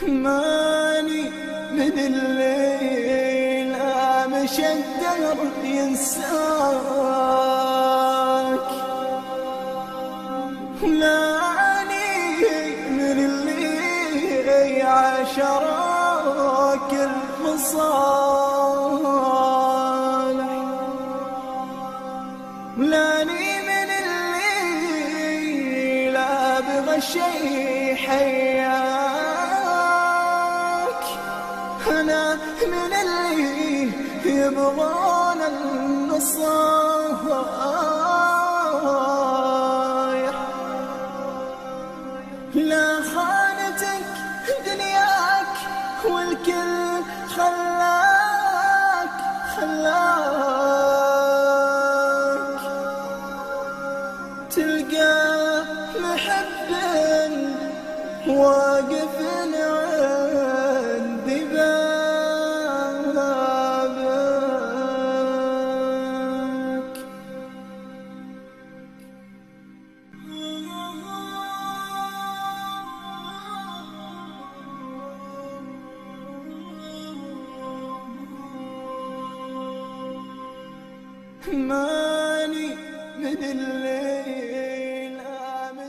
ماني من الليل مشى الدهر ينساك، ماني من اللي عاشراك المصالح، لاني من اللي لا ابغى شي حياك، انا من اللي يبغون النصايح، لا خانتك دنياك والكل خلاك تلقى محب واقف عند بابك. ماني من الليل